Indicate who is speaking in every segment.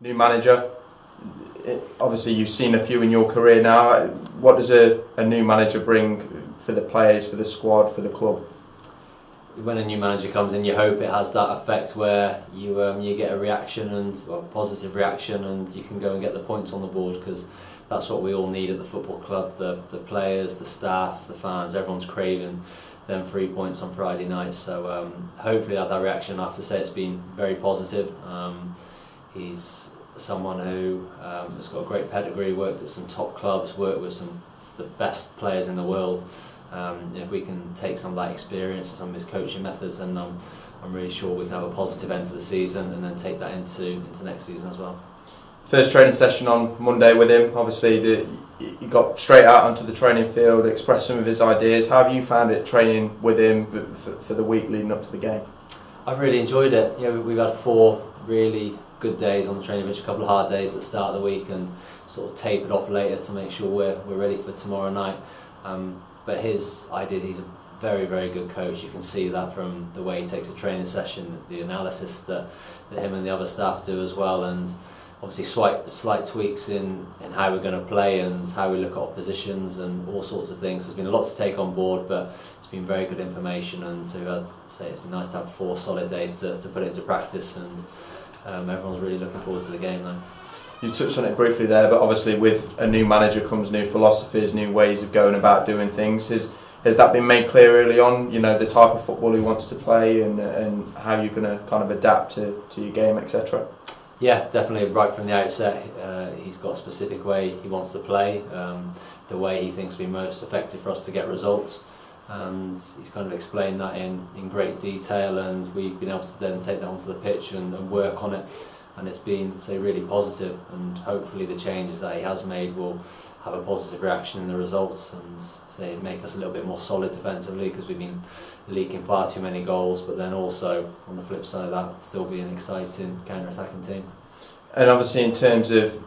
Speaker 1: New manager. Obviously, you've seen a few in your career now. What does a new manager bring for the players, for the squad, for the club?
Speaker 2: When a new manager comes in, you hope it has that effect where you get a reaction positive reaction, and you can go and get the points on the board, because that's what we all need at the football club. The players, the staff, the fans, everyone's craving them 3 points on Friday night. So hopefully I have that reaction. I have to say it's been very positive. He's someone who has got a great pedigree, worked at some top clubs, worked with the best players in the world. If we can take some of that experience and some of his coaching methods, then I'm really sure we can have a positive end to the season and then take that into next season as well.
Speaker 1: First training session on Monday with him. Obviously, he got straight out onto the training field, expressed some of his ideas. How have you found it training with him for the week leading up to the game?
Speaker 2: I've really enjoyed it. Yeah, we've had 4 really good days on the training pitch, a couple of hard days at the start of the week, and sort of tapered off later to make sure we're ready for tomorrow night. But his ideas, he's a very, very good coach. You can see that from the way he takes a training session, the analysis that him and the other staff do as well, and obviously slight tweaks in how we're going to play and how we look at oppositions and all sorts of things. There's been a lot to take on board, but it's been very good information, and so I'd say it's been nice to have 4 solid days to put it into practice, and everyone's really looking forward to the game now.
Speaker 1: You touched on it briefly there, but obviously with a new manager comes new philosophies, new ways of going about doing things. Has that been made clear early on, you know, the type of football he wants to play and how you're going to kind of adapt to your game, etc.? Yeah,
Speaker 2: definitely right from the outset. He's got a specific way he wants to play, the way he thinks will be most effective for us to get results. And he's kind of explained that in great detail, and we've been able to then take that onto the pitch and work on it. And it's been, say, really positive, and hopefully the changes that he has made will have a positive reaction in the results and say make us a little bit more solid defensively, because we've been leaking far too many goals, but then also on the flip side of that, still be an exciting counter-attacking team.
Speaker 1: And obviously in terms of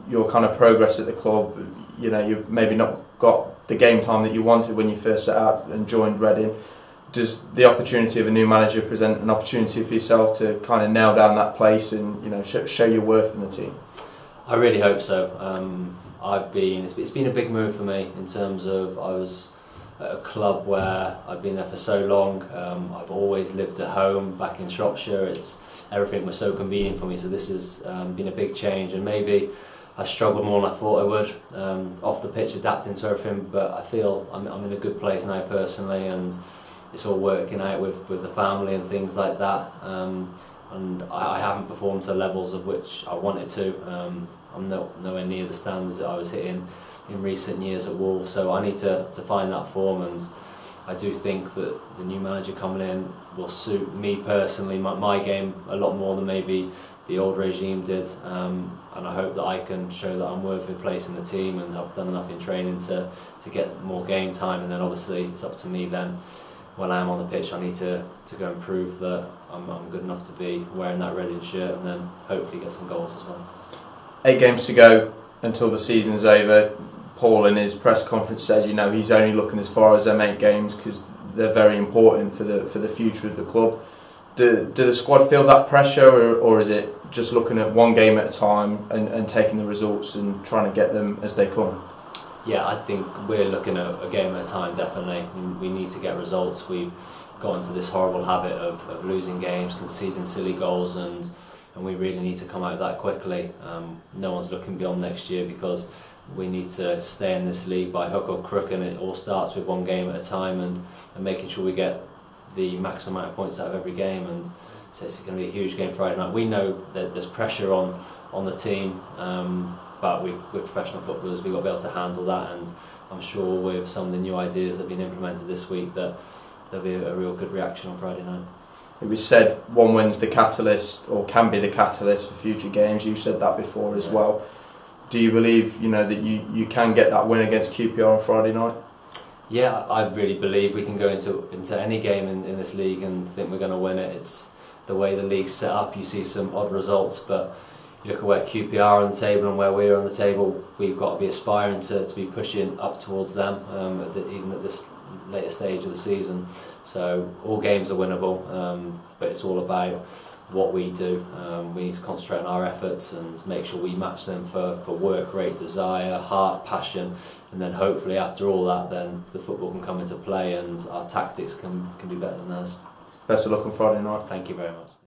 Speaker 1: your kind of progress at the club, you know, you've maybe not got the game time that you wanted when you first set out and joined Reading. Does the opportunity of a new manager present an opportunity for yourself to kind of nail down that place and, you know, show your worth in the team?
Speaker 2: I really hope so. It's been a big move for me in terms of I was at a club where I've been there for so long. I've always lived at home back in Shropshire. Everything was so convenient for me, so this has been a big change, and maybe I struggled more than I thought I would off the pitch, adapting to everything, but I feel I'm in a good place now personally, and it's all working out with the family and things like that, and I haven't performed to the levels of which I wanted to. I'm nowhere near the standards that I was hitting in recent years at Wolves, so I need to find that form, and I do think that the new manager coming in will suit me personally, my game, a lot more than maybe the old regime did, and I hope that I can show that I'm worth a place in the team and I've done enough in training to get more game time, and then obviously it's up to me then. When I'm on the pitch, I need to go and prove that I'm good enough to be wearing that Reading shirt, and then hopefully get some goals as well.
Speaker 1: 8 games to go until the season's over. Paul in his press conference said, you know, he's only looking as far as them 8 games because they're very important for the future of the club. Do the squad feel that pressure, or is it just looking at one game at a time and taking the results and trying to get them as they come?
Speaker 2: Yeah, I think we're looking at a game at a time, definitely. We need to get results. We've got into this horrible habit of losing games, conceding silly goals, and we really need to come out of that quickly. No one's looking beyond next year, because we need to stay in this league by hook or crook, and it all starts with one game at a time and making sure we get the maximum amount of points out of every game. And so it's going to be a huge game Friday night. We know that there's pressure on the team, but we're professional footballers, we've got to be able to handle that, and I'm sure with some of the new ideas that have been implemented this week that there'll be a real good reaction on Friday night.
Speaker 1: It was said one win's the catalyst, or can be the catalyst for future games. You've said that before as well. Do you believe, you know, that you can get that win against QPR on Friday night?
Speaker 2: Yeah, I really believe we can go into any game in this league and think we're going to win it. It's the way the league's set up. You see some odd results, but you look at where QPR are on the table and where we're on the table, we've got to be aspiring to be pushing up towards them, even at this later stage of the season. So all games are winnable, but it's all about what we do. We need to concentrate on our efforts and make sure we match them for work rate, desire, heart, passion, and then hopefully after all that, then the football can come into play and our tactics can be better than theirs.
Speaker 1: Best of luck on Friday night.
Speaker 2: Thank you very much.